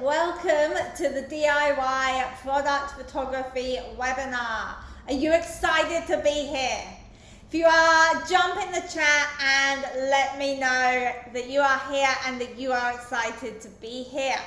welcome to the DIY product photography webinar. Are you excited to be here? If you are, jump in the chat and let me know that you are here and that you are excited to be here.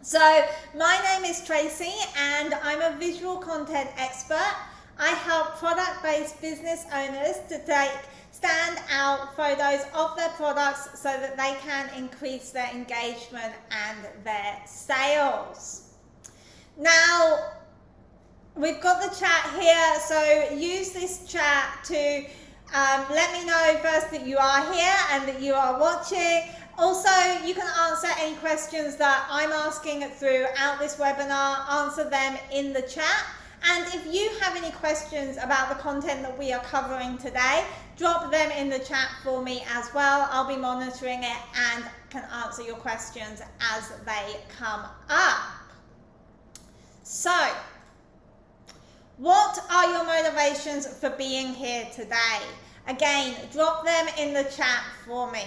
So my name is Tracy and I'm a visual content expert. I help product-based business owners to take stand-out photos of their products so that they can increase their engagement and their sales. Now, we've got the chat here, so use this chat to let me know first that you are here and that you are watching. Also, you can answer any questions that I'm asking throughout this webinar, answer them in the chat. And if you have any questions about the content that we are covering today, drop them in the chat for me as well. I'll be monitoring it and can answer your questions as they come up. So, what are your motivations for being here today? Again, drop them in the chat for me.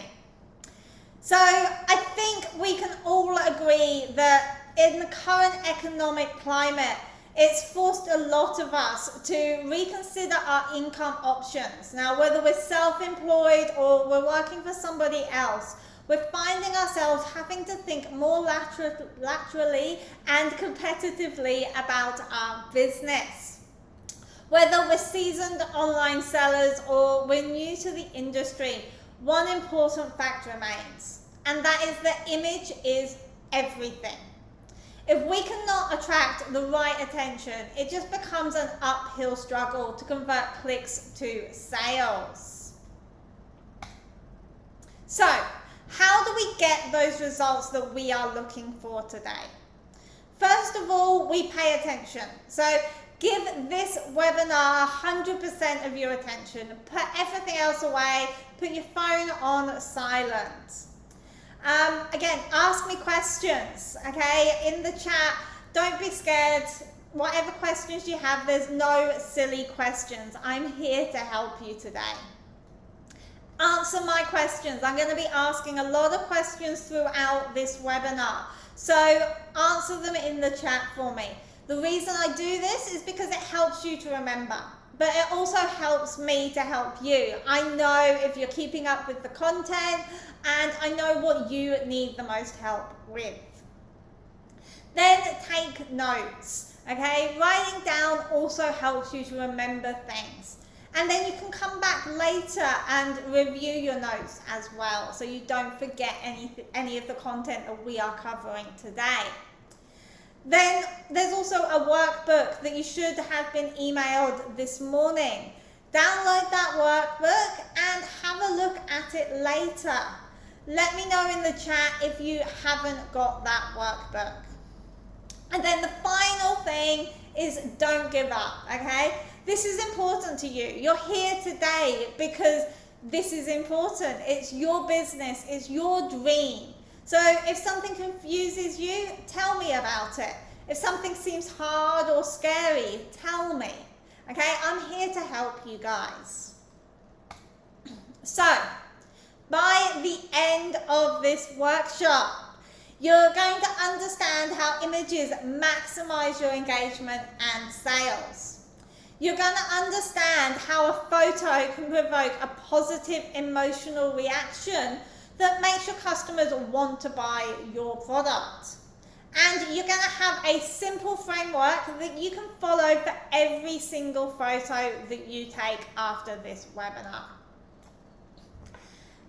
So, I think we can all agree that in the current economic climate, it's forced a lot of us to reconsider our income options. Now, whether we're self-employed or we're working for somebody else, we're finding ourselves having to think more laterally and competitively about our business. Whether we're seasoned online sellers or we're new to the industry, one important fact remains, and that is that image is everything. If we cannot attract the right attention, it just becomes an uphill struggle to convert clicks to sales. So, how do we get those results that we are looking for today? First of all, we pay attention. So, give this webinar 100% of your attention. Put everything else away. Put your phone on silent. Again, ask me questions, okay, in the chat. Don't be scared. Whatever questions you have, there's no silly questions. I'm here to help you today. Answer my questions. I'm going to be asking a lot of questions throughout this webinar. So answer them in the chat for me. The reason I do this is because it helps you to remember. But it also helps me to help you. I know if you're keeping up with the content and I know what you need the most help with. Then take notes, okay? Writing down also helps you to remember things. And then you can come back later and review your notes as well so you don't forget any of the content that we are covering today. Then there's also a workbook that you should have been emailed this morning. Download that workbook and have a look at it later. Let me know in the chat if you haven't got that workbook. And then the final thing is don't give up, okay? This is important to you. You're here today because this is important. It's your business, it's your dream. So if something confuses you, tell me about it. If something seems hard or scary, tell me. Okay, I'm here to help you guys. So, by the end of this workshop, you're going to understand how images maximize your engagement and sales. You're going to understand how a photo can provoke a positive emotional reaction that makes your customers want to buy your product. And you're going to have a simple framework that you can follow for every single photo that you take after this webinar.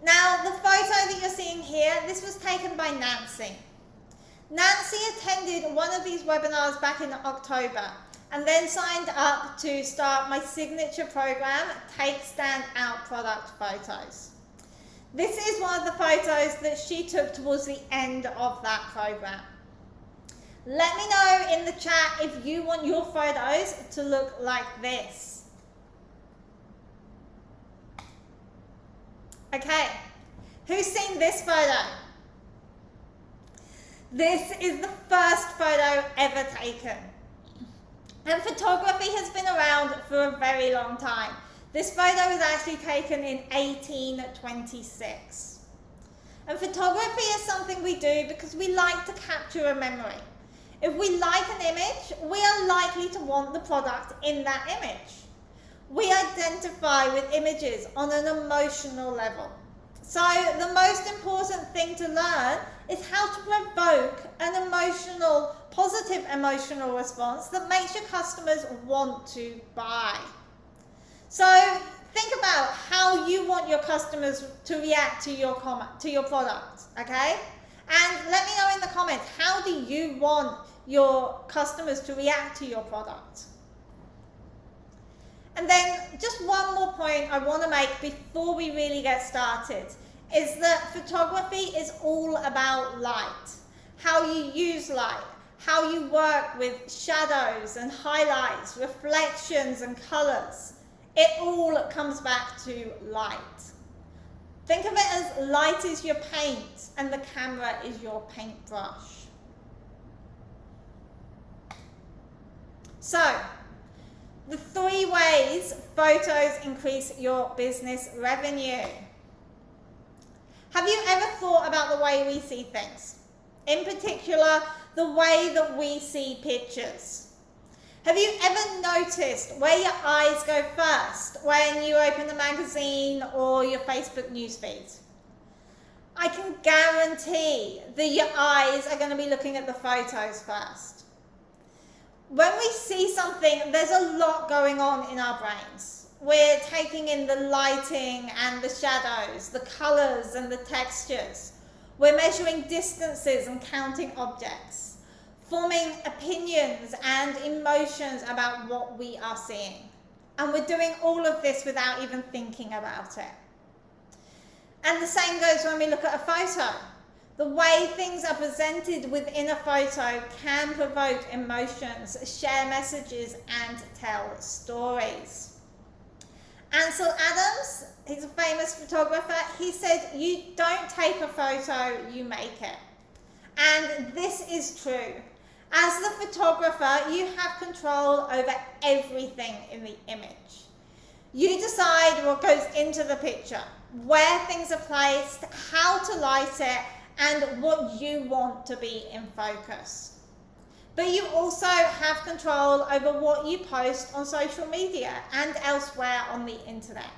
Now, the photo that you're seeing here, this was taken by Nancy. Nancy attended one of these webinars back in October and then signed up to start my signature program, Take Stand-Out Product Photos. This is one of the photos that she took towards the end of that program. Let me know in the chat if you want your photos to look like this. Okay, who's seen this photo? This is the first photo ever taken. And photography has been around for a very long time. This photo was actually taken in 1826. And photography is something we do because we like to capture a memory. If we like an image, we are likely to want the product in that image. We identify with images on an emotional level. So the most important thing to learn is how to provoke an emotional, positive emotional response that makes your customers want to buy. So think about how you want your customers to react to your product, okay? And let me know in the comments, how do you want your customers to react to your product? And then just one more point I want to make before we really get started is that photography is all about light, how you use light, how you work with shadows and highlights, reflections and colors. It all comes back to light. Think of it as light is your paint and the camera is your paintbrush. So, the 3 ways photos increase your business revenue. Have you ever thought about the way we see things? In particular, the way that we see pictures. Have you ever noticed where your eyes go first when you open the magazine or your Facebook newsfeed? I can guarantee that your eyes are going to be looking at the photos first. When we see something, there's a lot going on in our brains. We're taking in the lighting and the shadows, the colors and the textures. We're measuring distances and counting objects, forming opinions and emotions about what we are seeing. And we're doing all of this without even thinking about it. And the same goes when we look at a photo. The way things are presented within a photo can provoke emotions, share messages, and tell stories. Ansel Adams, he's a famous photographer, he said, "You don't take a photo, you make it." And this is true. As the photographer, you have control over everything in the image. You decide what goes into the picture, where things are placed, how to light it, and what you want to be in focus. But you also have control over what you post on social media and elsewhere on the internet.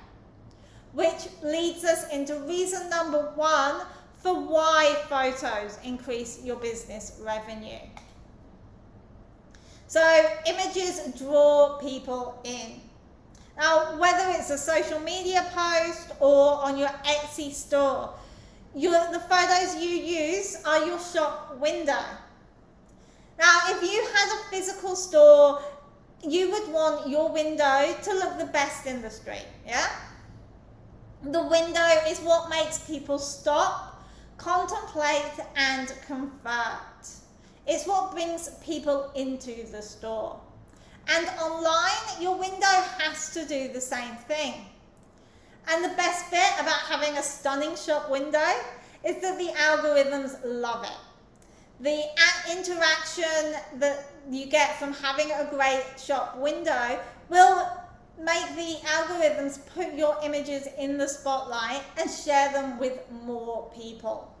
Which leads us into reason number 1 for why photos increase your business revenue. So images draw people in. Now, whether it's a social media post or on your Etsy store, the photos you use are your shop window. Now, if you had a physical store, you would want your window to look the best in the street, yeah? The window is what makes people stop, contemplate, and convert. It's what brings people into the store. And online, your window has to do the same thing. And the best bit about having a stunning shop window is that the algorithms love it. The interaction that you get from having a great shop window will make the algorithms put your images in the spotlight and share them with more people.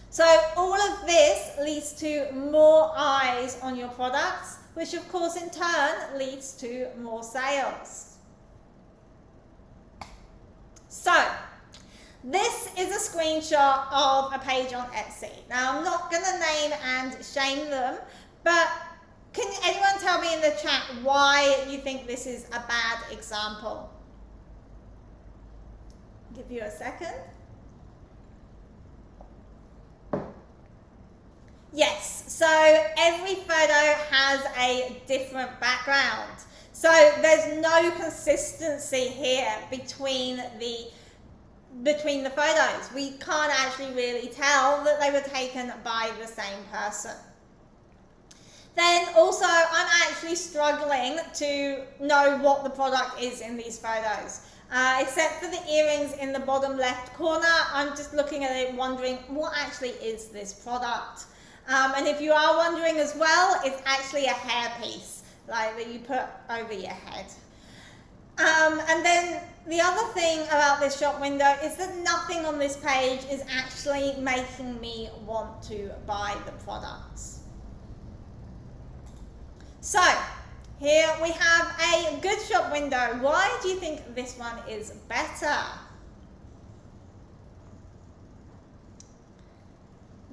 So all of this leads to more eyes on your products, which of course in turn leads to more sales. So, this is a screenshot of a page on Etsy. Now, I'm not going to name and shame them, but can anyone tell me in the chat why you think this is a bad example? I'll give you a second. Yes, so every photo has a different background. So there's no consistency here between the photos. We can't actually really tell that they were taken by the same person. Then also, I'm actually struggling to know what the product is in these photos. Except for the earrings in the bottom left corner, I'm just looking at it wondering what actually is this product. And if you are wondering as well, it's actually a hairpiece, like that you put over your head. And then the other thing about this shop window is that nothing on this page is actually making me want to buy the products. So here we have a good shop window. Why do you think this one is better?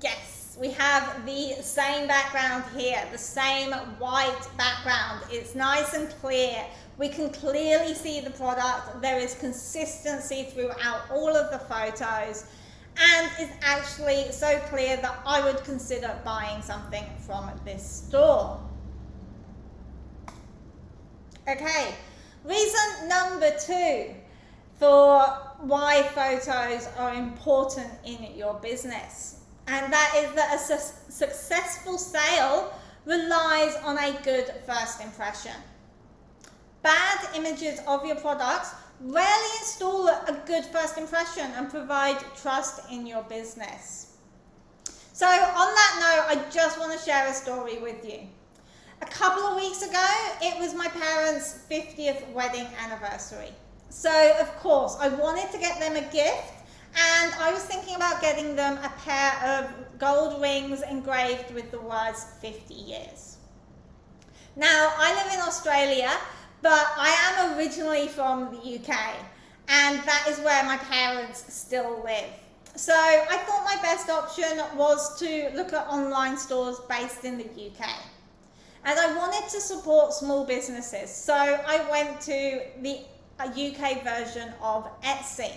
Yes, we have the same background here, the same white background. It's nice and clear. We can clearly see the product. There is consistency throughout all of the photos, and it's actually so clear that I would consider buying something from this store. Okay, reason number 2 for why photos are important in your business. And that is that a successful sale relies on a good first impression. Bad images of your products rarely install a good first impression and provide trust in your business. So on that note, I just want to share a story with you. A couple of weeks ago, it was my parents' 50th wedding anniversary. So of course, I wanted to get them a gift, and I was thinking about getting them a pair of gold rings engraved with the words 50 years. Now, I live in Australia, but I am originally from the UK, and that is where my parents still live. So I thought my best option was to look at online stores based in the UK. And I wanted to support small businesses, so I went to the UK version of Etsy.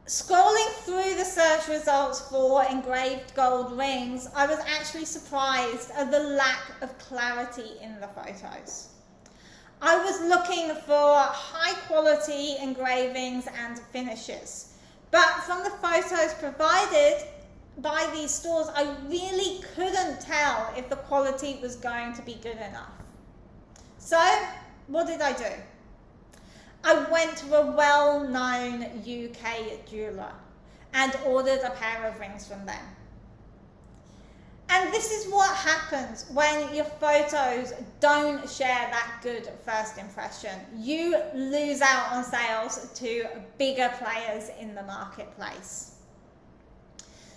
Scrolling through the search results for engraved gold rings, I was actually surprised at the lack of clarity in the photos. I was looking for high quality engravings and finishes, but from the photos provided by these stores, I really couldn't tell if the quality was going to be good enough. So, what did I do? I went to a well-known UK jeweler and ordered a pair of rings from them. And this is what happens when your photos don't share that good first impression. You lose out on sales to bigger players in the marketplace.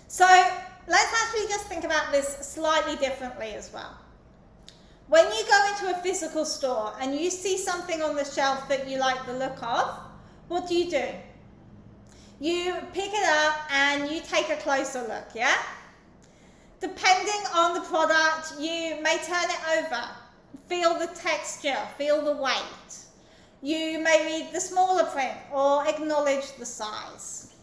So let's actually just think about this slightly differently as well. When you go into a physical store and you see something on the shelf that you like the look of, what do? You pick it up and you take a closer look, yeah? Depending on the product, you may turn it over, feel the texture, feel the weight. You may read the smaller print or acknowledge the size.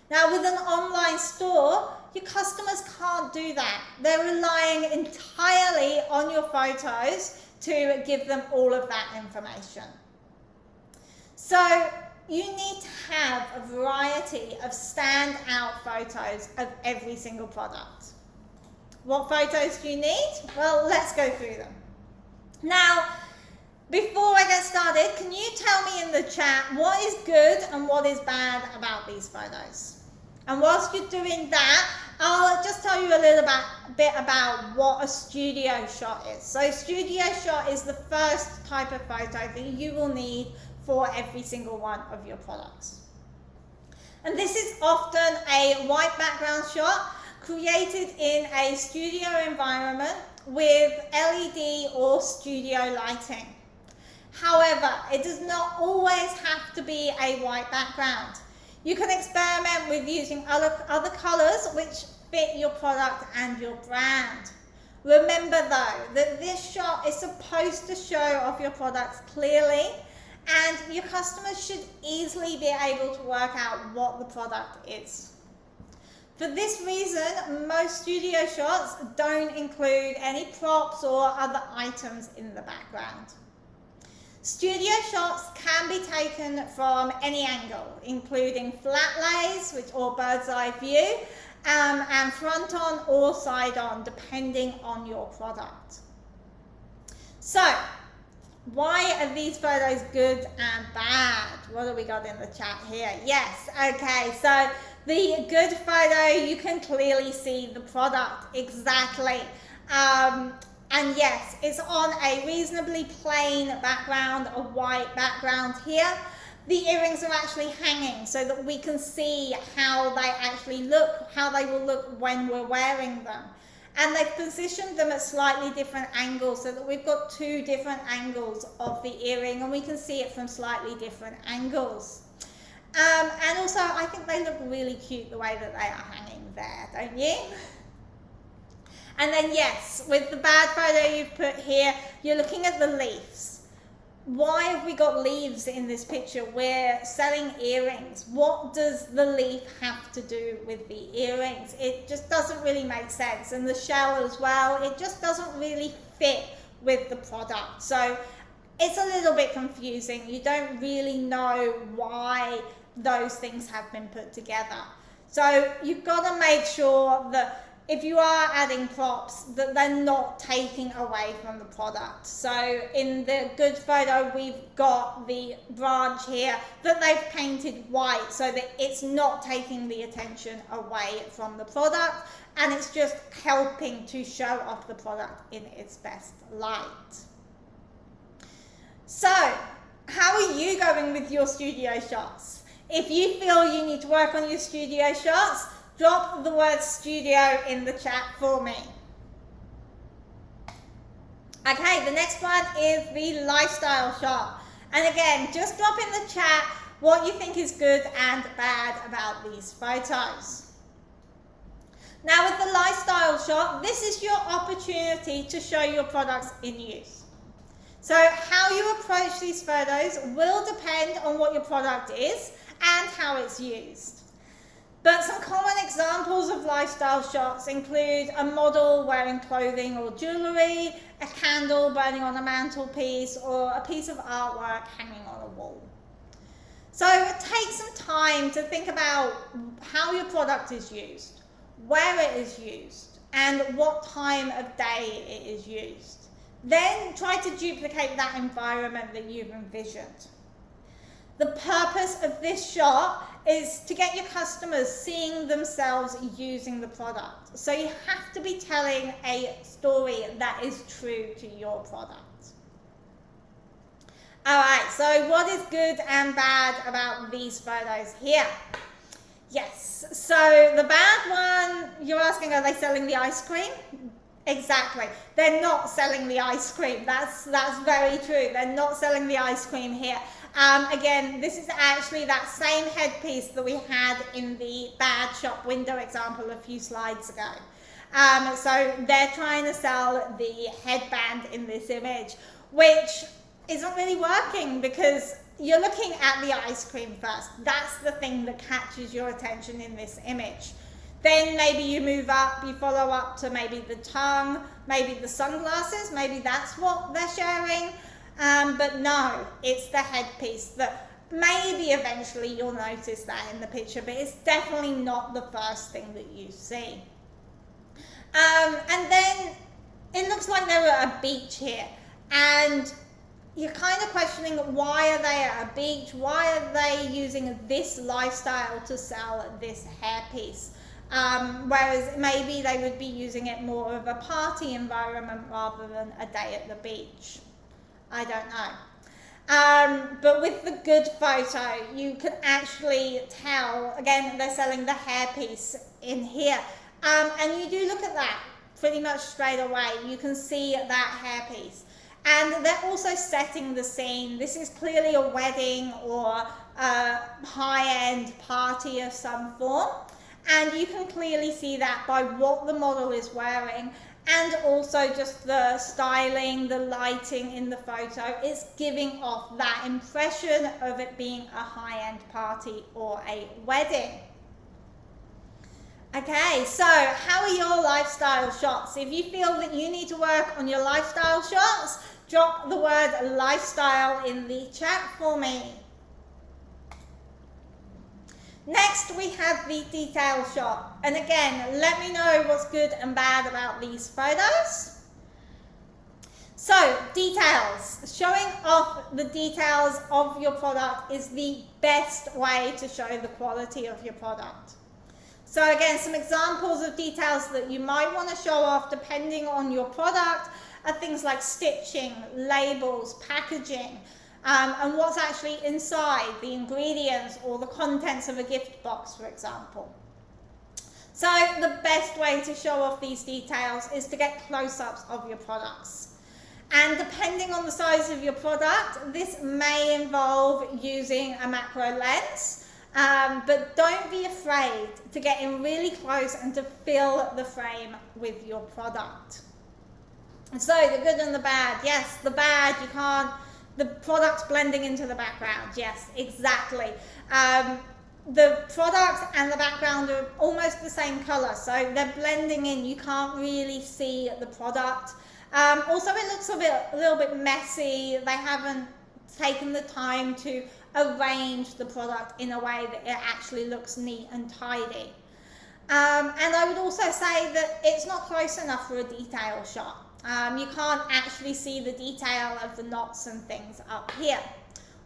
Now, with an online store, your customers can't do that. They're relying entirely on your photos to give them all of that information. So you need to have a variety of standout photos of every single product. What photos do you need? Well, let's go through them. Now, before I get started, can you tell me in the chat what is good and what is bad about these photos? And whilst you're doing that, I'll just tell you a little bit about what a studio shot is. So studio shot is the first type of photo that you will need for every single one of your products. And this is often a white background shot created in a studio environment with LED or studio lighting. However, it does not always have to be a white background. You can experiment with using other colors which fit your product and your brand. Remember though, that this shot is supposed to show off your products clearly, and your customers should easily be able to work out what the product is. For this reason, most studio shots don't include any props or other items in the background. Studio shots can be taken from any angle, including flat lays or bird's eye view, and front on or side on, depending on your product. So, why are these photos good and bad? What have we got in the chat here? Yes, okay, so the good photo, you can clearly see the product exactly. And yes, it's on a reasonably plain background, a white background here. The earrings are actually hanging so that we can see how they actually look, how they will look when we're wearing them. And they've positioned them at slightly different angles so that we've got two different angles of the earring and we can see it from slightly different angles. And also I think they look really cute the way that they are hanging there, don't you? And then yes, with the bad photo you've put here, you're looking at the leaves. Why have we got leaves in this picture? We're selling earrings. What does the leaf have to do with the earrings? It just doesn't really make sense. And the shell as well, it just doesn't really fit with the product. So it's a little bit confusing. You don't really know why those things have been put together. So you've got to make sure that if you are adding props, that they're not taking away from the product. So in the good photo, we've got the branch here that they've painted white so that it's not taking the attention away from the product, and it's just helping to show off the product in its best light. So how are you going with your studio shots? If you feel you need to work on your studio shots, drop the word studio in the chat for me. Okay, the next one is the lifestyle shot. And again, just drop in the chat what you think is good and bad about these photos. Now with the lifestyle shot, this is your opportunity to show your products in use. So how you approach these photos will depend on what your product is and how it's used. But some common examples of lifestyle shots include a model wearing clothing or jewellery, a candle burning on a mantelpiece, or a piece of artwork hanging on a wall. So take some time to think about how your product is used, where it is used, and what time of day it is used. Then try to duplicate that environment that you've envisioned. The purpose of this shot is to get your customers seeing themselves using the product. So you have to be telling a story that is true to your product. Alright, so what is good and bad about these photos here? Yes, so the bad one, you're asking, are they selling the ice cream? Exactly. They're not selling the ice cream. That's very true. They're not selling the ice cream here. Again, this is actually that same headpiece that we had in the bad shop window example a few slides ago. So they're trying to sell the headband in this image, which isn't really working because you're looking at the ice cream first. That's the thing that catches your attention in this image. Then maybe you move up, you follow up to maybe the tongue, maybe the sunglasses, maybe that's what they're sharing. But no, it's the headpiece that maybe eventually you'll notice that in the picture, but it's definitely not the first thing that you see. And then it looks like they're at a beach here, and you're kind of questioning, why are they at a beach? Why are they using this lifestyle to sell this hairpiece? Whereas maybe they would be using it more of a party environment rather than a day at the beach. I don't know. But with the good photo, you can actually tell, again, they're selling the hairpiece in here. And you do look at that pretty much straight away. You can see that hairpiece. And they're also setting the scene. This is clearly a wedding or a high-end party of some form. And you can clearly see that by what the model is wearing, and also just the styling, the lighting in the photo. It's giving off that impression of it being a high-end party or a wedding. Okay, so how are your lifestyle shots? If you feel that you need to work on your lifestyle shots, drop the word lifestyle in the chat for me. Next, we have the detail shot. And again, let me know what's good and bad about these photos. So, details. Showing off the details of your product is the best way to show the quality of your product. So again, some examples of details that you might want to show off depending on your product. are things like stitching, labels, packaging, and what's actually inside, the ingredients or the contents of a gift box, for example. So the best way to show off these details is to get close-ups of your products. And depending on the size of your product, this may involve using a macro lens, but don't be afraid to get in really close and to fill the frame with your product. So the good and the bad, yes, the bad, you can't, the product's blending into the background, yes, exactly. The product and the background are almost the same color, so they're blending in, you can't really see the product. Also, it looks a little bit messy. They haven't taken the time to arrange the product in a way that it actually looks neat and tidy. And I would also say that it's not close enough for a detail shot. You can't actually see the detail of the knots and things up here.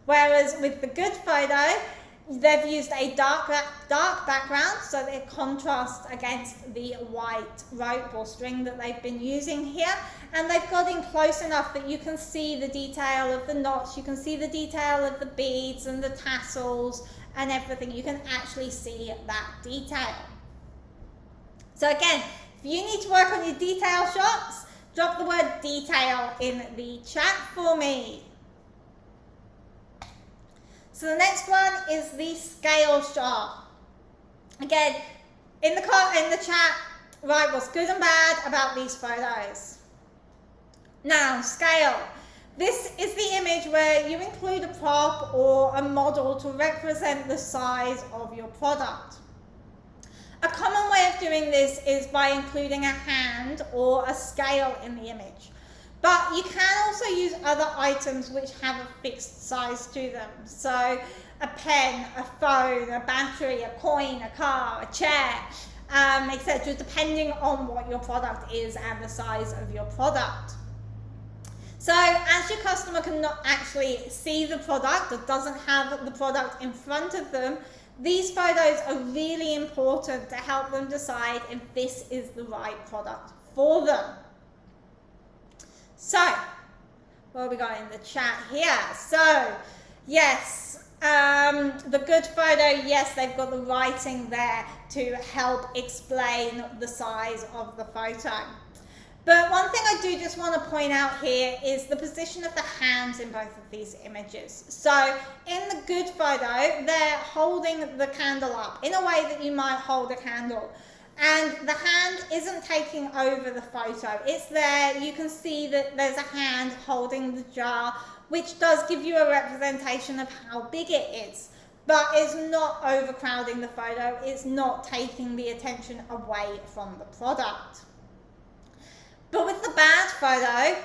Whereas with the good photo, they've used a dark background so that it contrasts against the white rope or string that they've been using here, and they've got in close enough that you can see the detail of the knots, you can see the detail of the beads and the tassels and everything. You can actually see that detail. So again, if you need to work on your detail shots, drop the word detail in the chat for me. So the next one is the scale shot. Again, in the chat, write what's good and bad about these photos. Now, scale. This is the image where you include a prop or a model to represent the size of your product. A common way of doing this is by including a hand or a scale in the image. But you can also use other items which have a fixed size to them. So a pen, a phone, a battery, a coin, a car, a chair, etc., depending on what your product is and the size of your product. So as your customer cannot actually see the product or doesn't have the product in front of them, these photos are really important to help them decide if this is the right product for them. So, what have we got in the chat here? So, yes, the good photo, yes, they've got the writing there to help explain the size of the photo. But one thing I do just want to point out here is the position of the hands in both of these images. So in the good photo, they're holding the candle up in a way that you might hold a candle. And the hand isn't taking over the photo. It's there. You can see that there's a hand holding the jar, which does give you a representation of how big it is. But it's not overcrowding the photo. It's not taking the attention away from the product. But with the bad photo,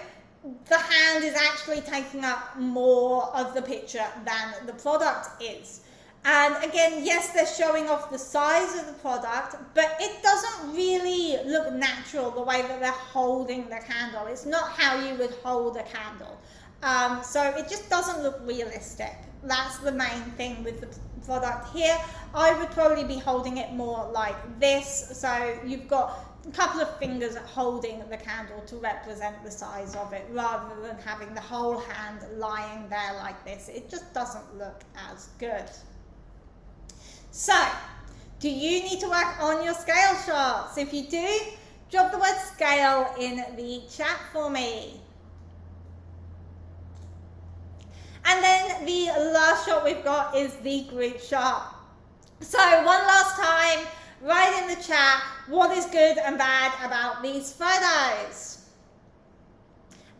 the hand is actually taking up more of the picture than the product is. And again, yes, they're showing off the size of the product, but it doesn't really look natural the way that they're holding the candle. It's not how you would hold a candle. So it just doesn't look realistic. That's the main thing with the product here. I would probably be holding it more like this. So you've got a couple of fingers holding the candle to represent the size of it, rather than having the whole hand lying there like this. It just doesn't look as good. So, do you need to work on your scale shots? If you do, drop the word scale in the chat for me. And then the last shot we've got is the group shot. So one last time, write in the chat what is good and bad about these photos.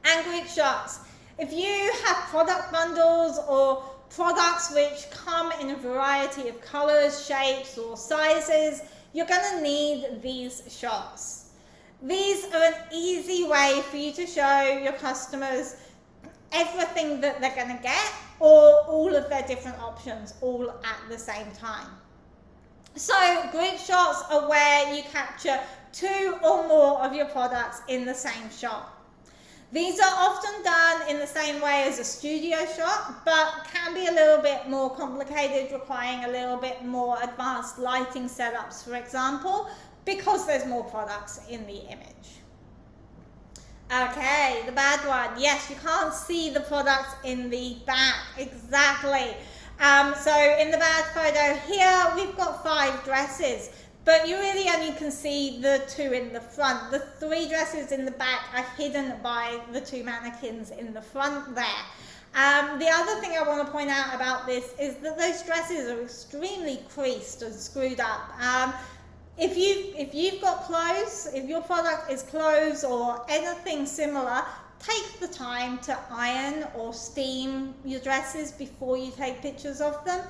And group shots. If you have product bundles or products which come in a variety of colors, shapes, or sizes, you're going to need these shots. These are an easy way for you to show your customers everything that they're going to get, or all of their different options all at the same time. So group shots are where you capture 2 or more of your products in the same shot. These are often done in the same way as a studio shot, but can be a little bit more complicated, requiring a little bit more advanced lighting setups, for example, because there's more products in the image. Okay, the bad one. Yes, you can't see the products in the back. Exactly. So in the bad photo here, we've got 5 dresses, but you really only can see the 2 in the front. The 3 dresses in the back are hidden by the 2 mannequins in the front there. The other thing I want to point out about this is that those dresses are extremely creased and screwed up. If you've got clothes, if your product is clothes or anything similar, take the time to iron or steam your dresses before you take pictures of them.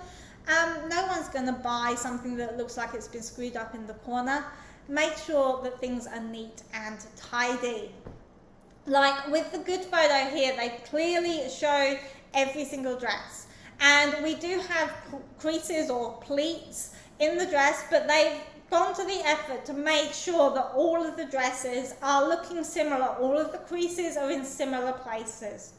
No one's going to buy something that looks like it's been screwed up in the corner. Make sure that things are neat and tidy. Like with the good photo here, they clearly show every single dress. And we do have creases or pleats in the dress, but they've gone to the effort to make sure that all of the dresses are looking similar. All of the creases are in similar places.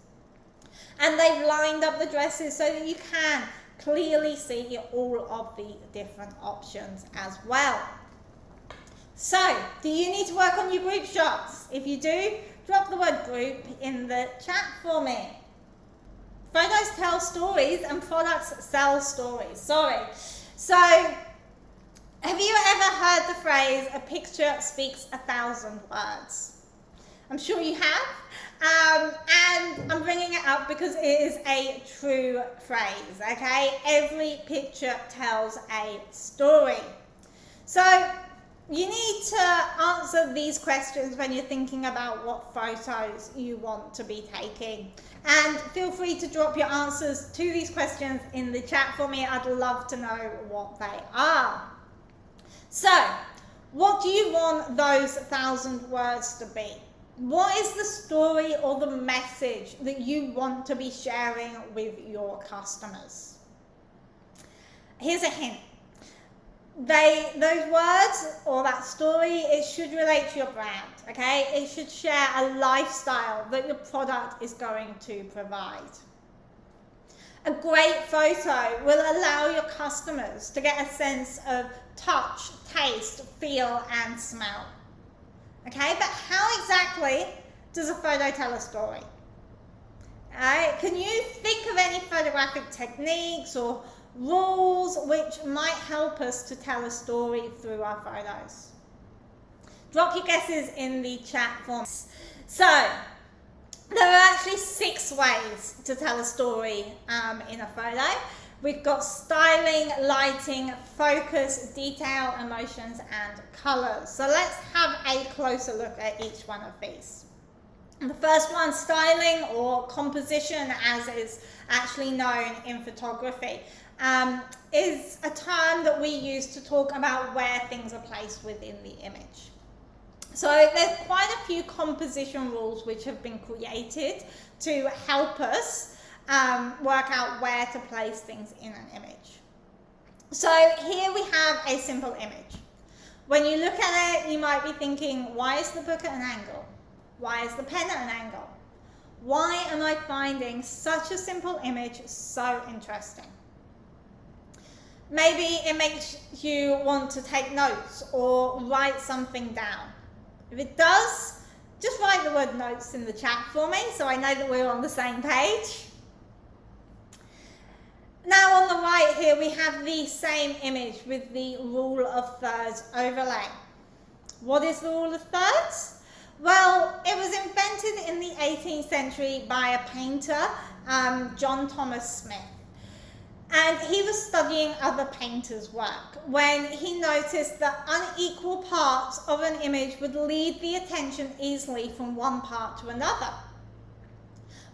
And they've lined up the dresses so that you can clearly see all of the different options as well. So, do you need to work on your group shots? If you do, drop the word group in the chat for me. Photos tell stories and products sell stories. Sorry. So, have you ever heard the phrase, a picture speaks 1,000 words? I'm sure you have. And I'm bringing it up because it is a true phrase, okay? Every picture tells a story. So, you need to answer these questions when you're thinking about what photos you want to be taking. And feel free to drop your answers to these questions in the chat for me. I'd love to know what they are. So, what do you want those 1,000 words to be? What is the story or the message that you want to be sharing with your customers? Here's a hint. Those words or that story, it should relate to your brand, okay? It should share a lifestyle that your product is going to provide. A great photo will allow your customers to get a sense of touch, taste, feel, and smell. Okay, but how exactly does a photo tell a story? Alright, can you think of any photographic techniques or rules which might help us to tell a story through our photos? Drop your guesses in the chat form. So, there are actually 6 ways to tell a story in a photo. We've got styling, lighting, focus, detail, emotions, and colors. So let's have a closer look at each one of these. The first one, styling or composition as is actually known in photography, is a term that we use to talk about where things are placed within the image. So there's quite a few composition rules which have been created to help us work out where to place things in an image. So here we have a simple image. When you look at it, you might be thinking, why is the book at an angle? Why is the pen at an angle? Why am I finding such a simple image so interesting? Maybe it makes you want to take notes or write something down. If it does, just write the word notes in the chat for me so I know that we're on the same page. Now on the right here we have the same image with the rule of thirds overlay. What is the rule of thirds? Well, it was invented in the 18th century by a painter, John Thomas Smith. And he was studying other painters' work when he noticed that unequal parts of an image would lead the attention easily from one part to another.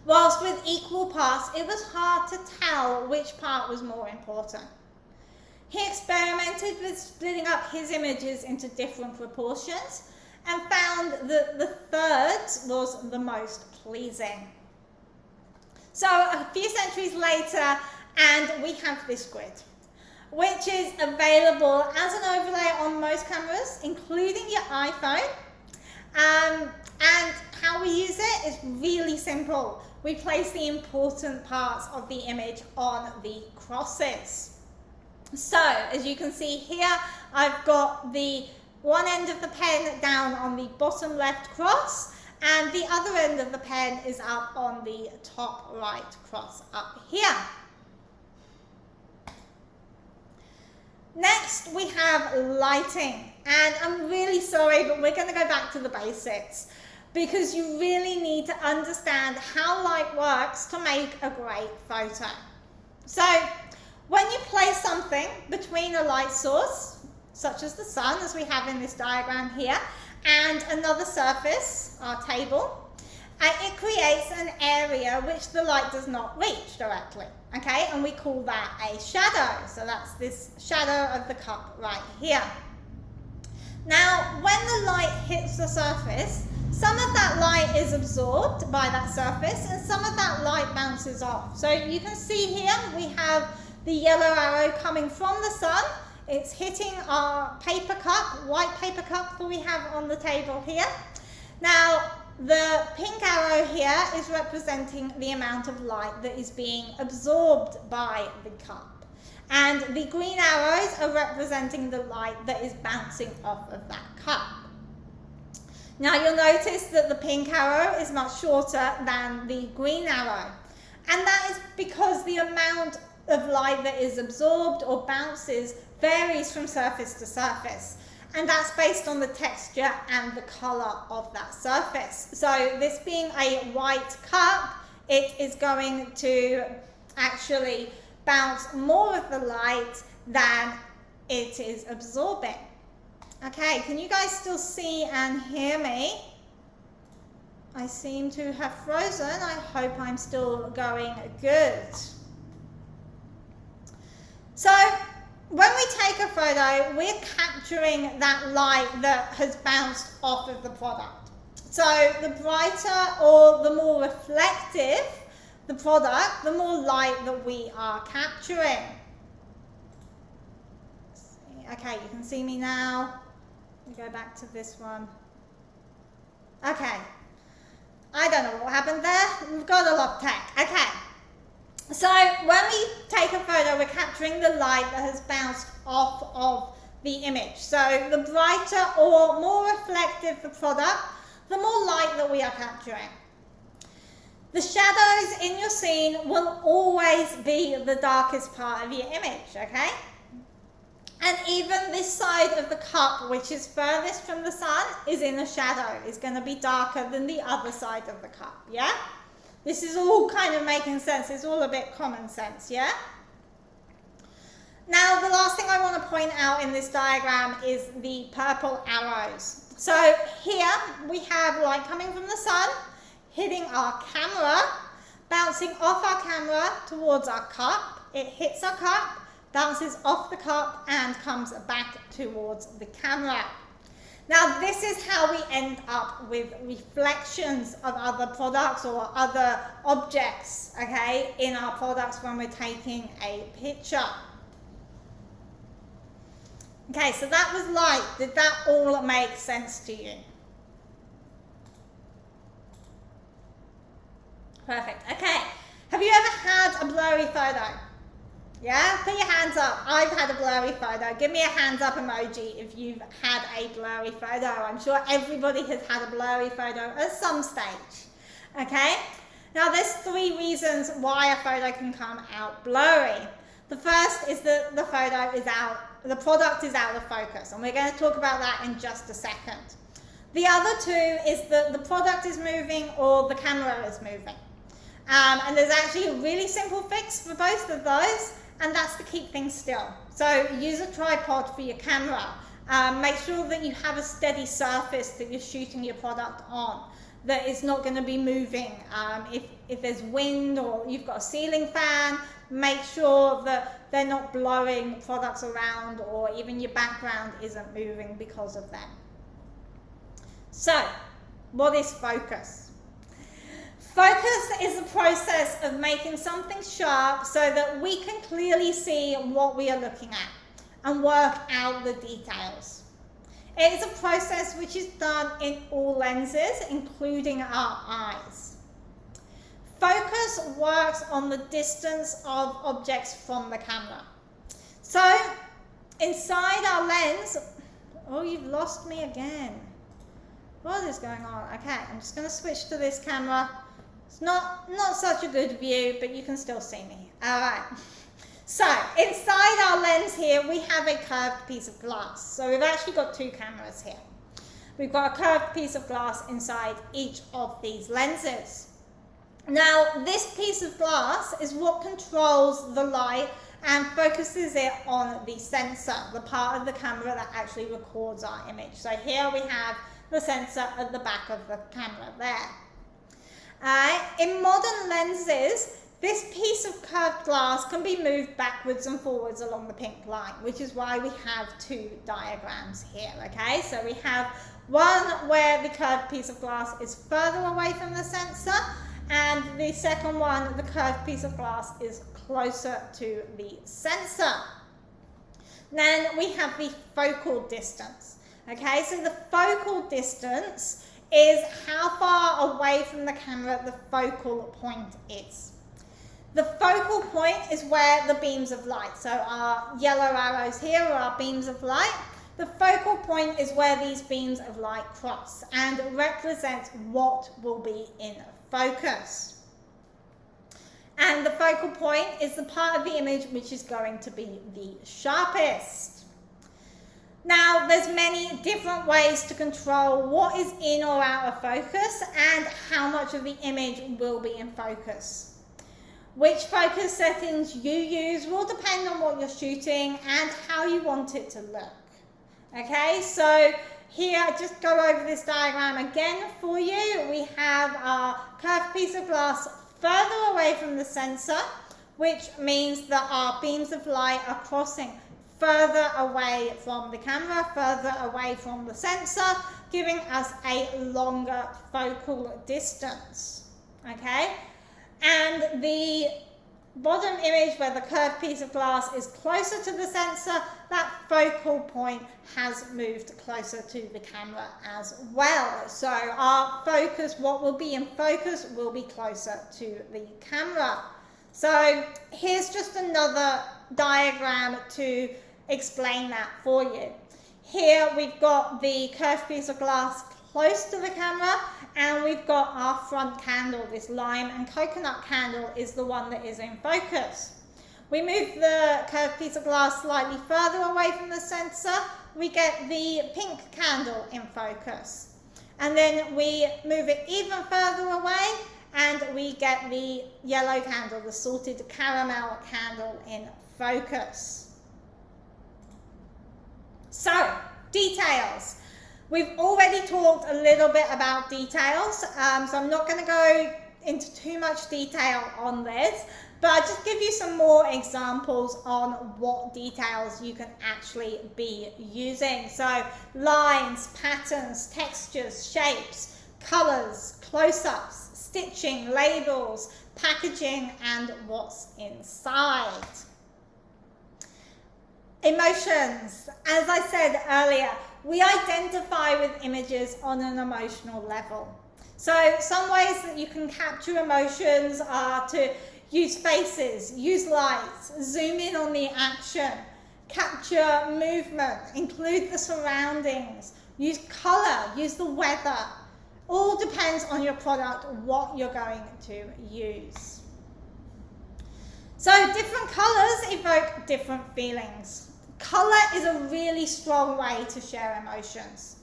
Whilst with equal parts, it was hard to tell which part was more important. He experimented with splitting up his images into different proportions and found that the thirds was the most pleasing. So a few centuries later, and we have this grid, which is available as an overlay on most cameras, including your iPhone. And how we use it is really simple. We place the important parts of the image on the crosses. So, as you can see here, I've got the one end of the pen down on the bottom left cross, and the other end of the pen is up on the top right cross up here. Next, we have lighting, and I'm really sorry, but we're going to go back to the basics because you really need to understand how light works to make a great photo. So, when you place something between a light source, such as the sun, as we have in this diagram here, and another surface, our table, it creates an area which the light does not reach directly, okay? And we call that a shadow. So that's this shadow of the cup right here. Now, when the light hits the surface, some of that light is absorbed by that surface and some of that light bounces off. So you can see here we have the yellow arrow coming from the sun. It's hitting our paper cup, white paper cup that we have on the table here. Now, the pink arrow here is representing the amount of light that is being absorbed by the cup. And the green arrows are representing the light that is bouncing off of that cup. Now you'll notice that the pink arrow is much shorter than the green arrow. And that is because the amount of light that is absorbed or bounces varies from surface to surface. And that's based on the texture and the color of that surface. So this being a white cup, it is going to actually bounce more of the light than it is absorbing. Okay, can you guys still see and hear me? I seem to have frozen. I hope I'm still going good. So, when we take a photo, we're capturing that light that has bounced off of the product. So the brighter or the more reflective the product, the more light that we are capturing. Okay, you can see me now. Let me go back to this one. Okay. I don't know what happened there. We've got a lot of tech. Okay. So when we take a photo, we're capturing the light that has bounced off of the image. So the brighter or more reflective the product, the more light that we are capturing. The shadows in your scene will always be the darkest part of your image, okay? And even this side of the cup, which is furthest from the sun, is in a shadow. It's going to be darker than the other side of the cup, yeah? This is all kind of making sense. It's all a bit common sense, yeah? Now, the last thing I want to point out in this diagram is the purple arrows. So here we have light coming from the sun, hitting our camera, bouncing off our camera towards our cup. It hits our cup, bounces off the cup, and comes back towards the camera. Now, this is how we end up with reflections of other products or other objects, okay, in our products when we're taking a picture. Okay, so that was light. Did that all make sense to you? Perfect. Okay, have you ever had a blurry photo? Yeah, put your hands up. I've had a blurry photo. Give me a hands up emoji if you've had a blurry photo. I'm sure everybody has had a blurry photo at some stage. Okay? Now there's 3 reasons why a photo can come out blurry. The first is that the product is out of focus, and we're going to talk about that in just a second. The other 2 is that the product is moving or the camera is moving. And there's actually a really simple fix for both of those, and that's to keep things still. So use a tripod for your camera. Make sure that you have a steady surface that you're shooting your product on, that is not going to be moving. If there's wind or you've got a ceiling fan, make sure that they're not blowing products around, or even your background isn't moving because of them. So, what is focus? Focus is the process of making something sharp so that we can clearly see what we are looking at and work out the details. It is a process which is done in all lenses, including our eyes. Focus works on the distance of objects from the camera. So, inside our lens, oh, you've lost me again. What is going on? Okay, I'm just going to switch to this camera. It's not such a good view, but you can still see me. All right. So inside our lens here, we have a curved piece of glass. So we've actually got two cameras here. We've got a curved piece of glass inside each of these lenses. Now, this piece of glass is what controls the light and focuses it on the sensor, the part of the camera that actually records our image. So here we have the sensor at the back of the camera there. In modern lenses, this piece of curved glass can be moved backwards and forwards along the pink line, which is why we have two diagrams here, okay? So we have one where the curved piece of glass is further away from the sensor, and the second one, the curved piece of glass is closer to the sensor. Then we have the focal distance, okay? So the focal distance is how far away from the camera the focal point is. The focal point is where the beams of light, so our yellow arrows here are our beams of light. The focal point is where these beams of light cross and represents what will be in focus. And the focal point is the part of the image which is going to be the sharpest. Now, there's many different ways to control what is in or out of focus and how much of the image will be in focus. Which focus settings you use will depend on what you're shooting and how you want it to look. Okay, so here, just go over this diagram again for you. We have our curved piece of glass further away from the sensor, which means that our beams of light are crossing further away from the camera, further away from the sensor, giving us a longer focal distance. Okay? And the bottom image where the curved piece of glass is closer to the sensor, that focal point has moved closer to the camera as well. So our focus, what will be in focus, will be closer to the camera. So here's just another diagram to explain that for you. Here we've got the curved piece of glass close to the camera, and we've got our front candle. This lime and coconut candle is the one that is in focus. We move the curved piece of glass slightly further away from the sensor, we get the pink candle in focus. And then we move it even further away and we get the yellow candle, the salted caramel candle in focus. So, details. We've already talked a little bit about details, so I'm not going to go into too much detail on this, but I'll just give you some more examples on what details you can actually be using. So lines, patterns, textures, shapes, colors, close-ups, stitching, labels, packaging, and what's inside. Emotions. As I said earlier, we identify with images on an emotional level. So some ways that you can capture emotions are to use faces, use lights, zoom in on the action, capture movement, include the surroundings, use color, use the weather. All depends on your product, what you're going to use. So different colors evoke different feelings. Color is a really strong way to share emotions.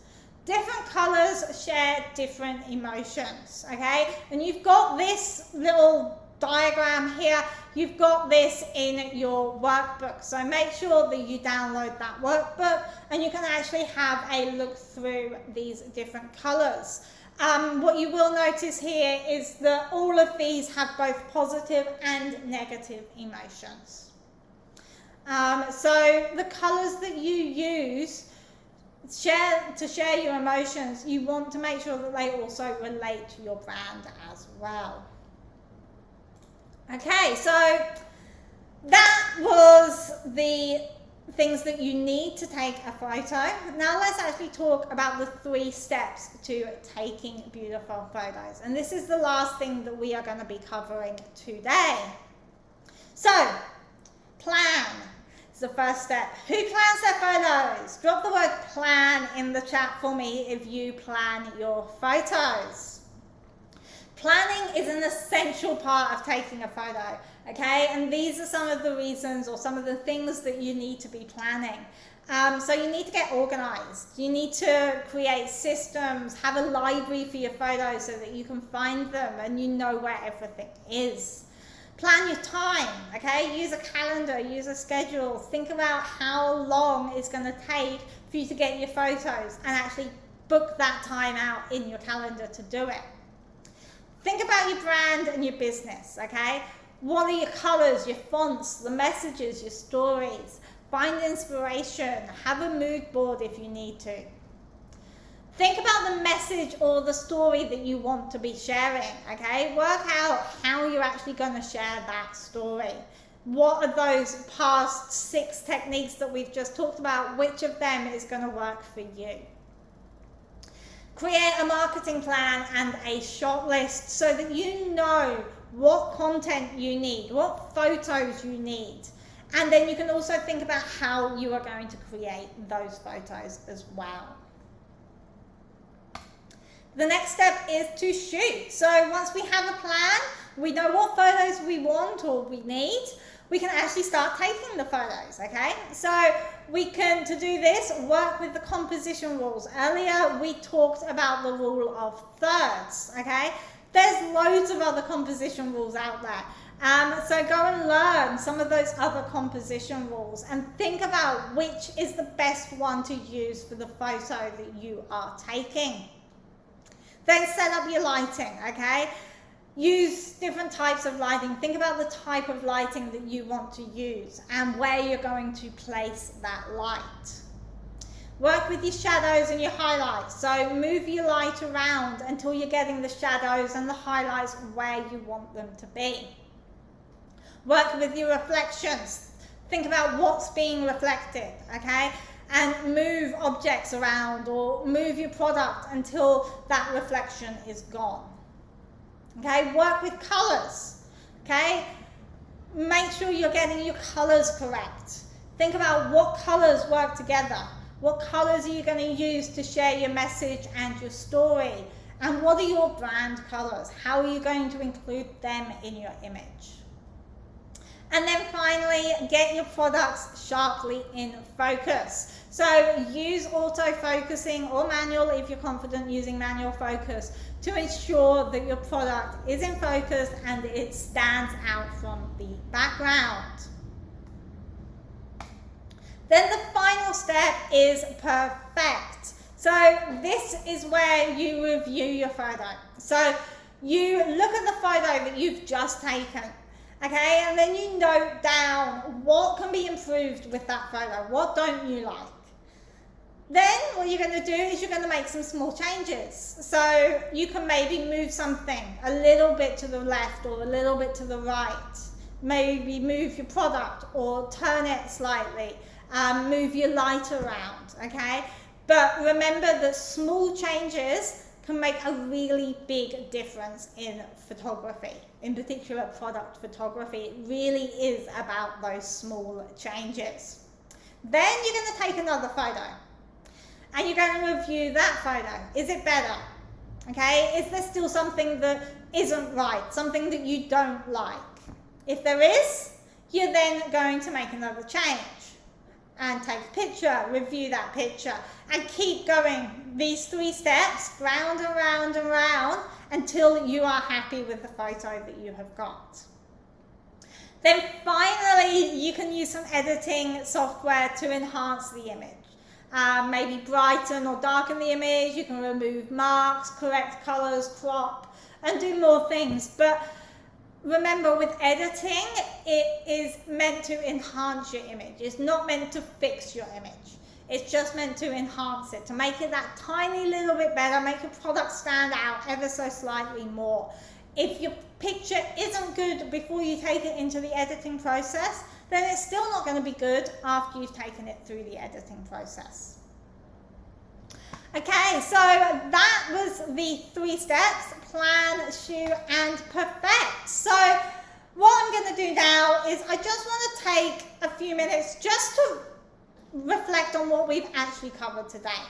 Different colors share different emotions, okay? And you've got this little diagram here. You've got this in your workbook. So make sure that you download that workbook and you can actually have a look through these different colors. What you will notice here is that all of these have both positive and negative emotions. So the colors that you use to share your emotions, you want to make sure that they also relate to your brand as well. Okay, so that was the things that you need to take a photo. Now let's actually talk about the 3 steps to taking beautiful photos. And this is the last thing that we are going to be covering today. So, plan. is the first step. Who plans their photos? Drop the word plan in the chat for me if you plan your photos. Planning is an essential part of taking a photo, okay? And these are some of the reasons or some of the things that you need to be planning. So you need to get organized. You need to create systems, have a library for your photos so that you can find them and you know where everything is. Plan your time, okay? Use a calendar, use a schedule. Think about how long it's going to take for you to get your photos and actually book that time out in your calendar to do it. Think about your brand and your business, okay? What are your colors, your fonts, the messages, your stories? Find inspiration, have a mood board if you need to. Think about the message or the story that you want to be sharing, okay? Work out how you're actually going to share that story. What are those past 6 techniques that we've just talked about? Which of them is going to work for you? Create a marketing plan and a shot list so that you know what content you need, what photos you need. And then you can also think about how you are going to create those photos as well. The next step is to shoot. So once we have a plan, we know what photos we want or we need, we can actually start taking the photos, okay? So we can, to do this, work with the composition rules. Earlier we talked about the rule of thirds, okay? There's loads of other composition rules out there. So go and learn some of those other composition rules and think about which is the best one to use for the photo that you are taking. Then set up your lighting, okay? Use different types of lighting. Think about the type of lighting that you want to use and where you're going to place that light. Work with your shadows and your highlights. So move your light around until you're getting the shadows and the highlights where you want them to be. Work with your reflections. Think about what's being reflected, okay? And move objects around or move your product until that reflection is gone. Okay, work with colors, okay? Make sure you're getting your colors correct. Think about what colors work together. What colors are you going to use to share your message and your story? And what are your brand colors? How are you going to include them in your image? And then finally, get your products sharply in focus. So use auto-focusing or manual if you're confident using manual focus to ensure that your product is in focus and it stands out from the background. Then the final step is perfect. So this is where you review your photo. So you look at the photo that you've just taken. Okay, and then you note down what can be improved with that photo, what don't you like. Then what you're going to do is you're going to make some small changes. So you can maybe move something a little bit to the left or a little bit to the right. Maybe move your product or turn it slightly, move your light around, okay? But remember that small changes can make a really big difference in photography, in particular product photography. It really is about those small changes. Then you're going to take another photo and you're going to review that photo. Is it better? Okay, is there still something that isn't right, something that you don't like? If there is, you're then going to make another change and take a picture, review that picture, and keep going these 3 steps round and round and round until you are happy with the photo that you have got. Then finally, you can use some editing software to enhance the image. Maybe brighten or darken the image, you can remove marks, correct colors, crop, and do more things. But remember, with editing, it is meant to enhance your image. It's not meant to fix your image. It's just meant to enhance it, to make it that tiny little bit better, make your product stand out ever so slightly more. If your picture isn't good before you take it into the editing process, then it's still not going to be good after you've taken it through the editing process. Okay, so that was the 3 steps: plan, shoot, and perfect. So what I'm going to do now is I just want to take a few minutes just to reflect on what we've actually covered today.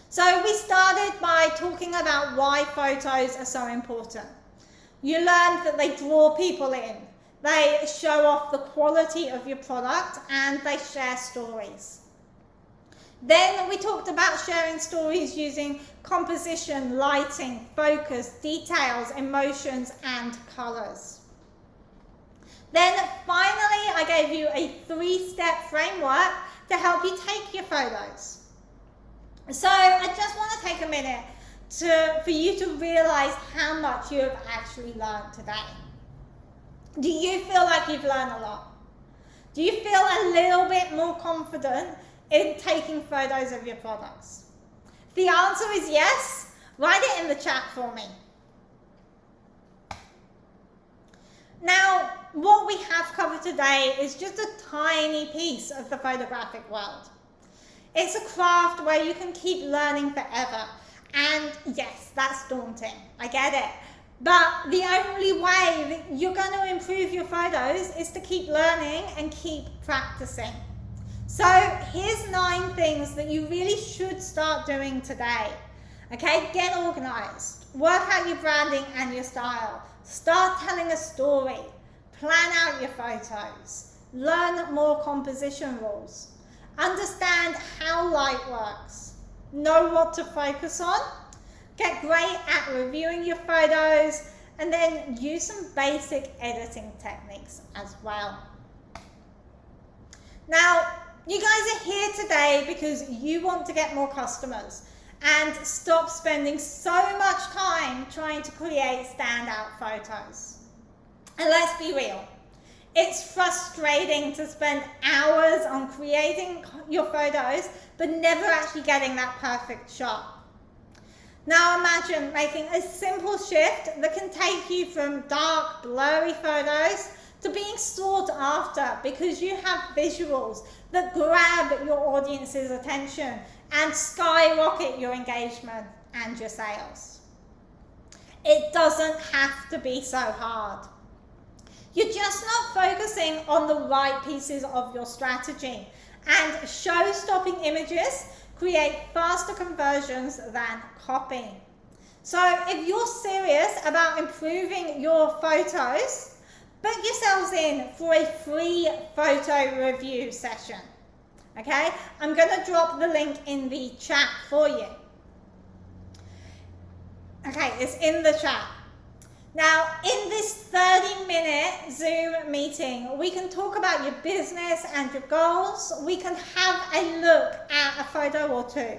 So we started by talking about why photos are so important. You learned that they draw people in, they show off the quality of your product, and they share stories. Then we talked about sharing stories using composition, lighting, focus, details, emotions, and colors. Then finally, I gave you a 3-step framework to help you take your photos. So I just want to take a minute for you to realize how much you have actually learned today. Do you feel like you've learned a lot? Do you feel a little bit more confident in taking photos of your products? If the answer is yes, write it in the chat for me. Now, what we have covered today is just a tiny piece of the photographic world. It's a craft where you can keep learning forever. And yes, that's daunting. I get it. But the only way that you're going to improve your photos is to keep learning and keep practicing. So here's 9 things that you really should start doing today. Okay, get organized. Work out your branding and your style. Start telling a story. Plan out your photos. Learn more composition rules. Understand how light works. Know what to focus on. Get great at reviewing your photos, and then use some basic editing techniques as well. Now, you guys are here today because you want to get more customers and stop spending so much time trying to create standout photos. And let's be real, it's frustrating to spend hours on creating your photos but never actually getting that perfect shot. Now imagine making a simple shift that can take you from dark, blurry photos to being sought after because you have visuals that grab your audience's attention and skyrocket your engagement and your sales. It doesn't have to be so hard. You're just not focusing on the right pieces of your strategy, and show-stopping images create faster conversions than copy. So if you're serious about improving your photos, book yourselves in for a free photo review session. Okay, I'm going to drop the link in the chat for you. Okay, it's in the chat. Now, in this 30-minute Zoom meeting, we can talk about your business and your goals. We can have a look at a photo or two.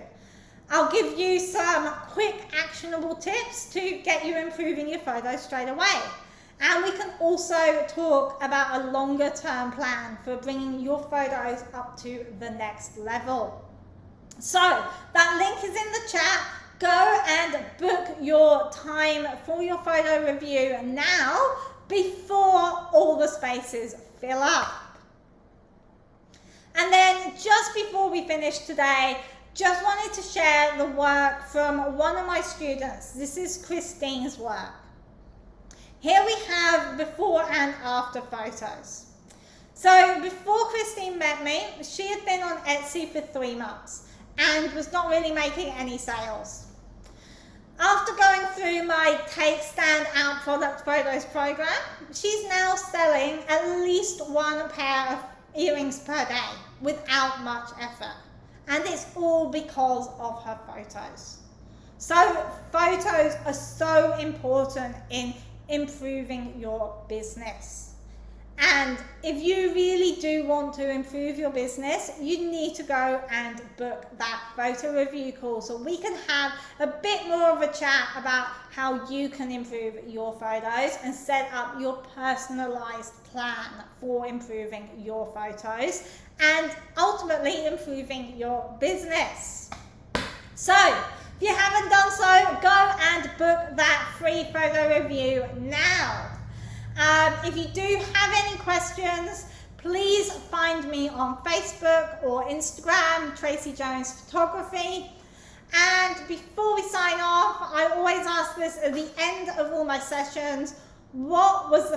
I'll give you some quick actionable tips to get you improving your photos straight away. And we can also talk about a longer term plan for bringing your photos up to the next level. So that link is in the chat. Go and book your time for your photo review now before all the spaces fill up. And then just before we finish today, just wanted to share the work from one of my students. This is Christine's work. Here we have before and after photos. So before Christine met me, she had been on Etsy for 3 months and was not really making any sales. After going through my Take Stand Out Product Photos program, she's now selling at least 1 pair of earrings per day without much effort. And it's all because of her photos. So photos are so important in improving your business. And if you really do want to improve your business, you need to go and book that photo review call so we can have a bit more of a chat about how you can improve your photos and set up your personalized plan for improving your photos and ultimately improving your business. So if you haven't done so, go and book that free photo review now. If you do have any questions, please find me on Facebook or Instagram, Tracy Jones Photography. And before we sign off, I always ask this at the end of all my sessions: What was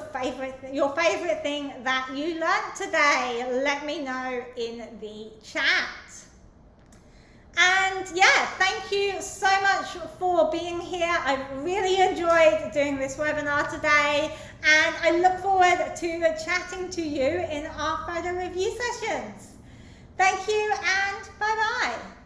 your favorite thing that you learned today? Let me know in the chat. And yeah, thank you so much for being here. I've really enjoyed doing this webinar today, and I look forward to chatting to you in our photo review sessions. Thank you, and bye-bye.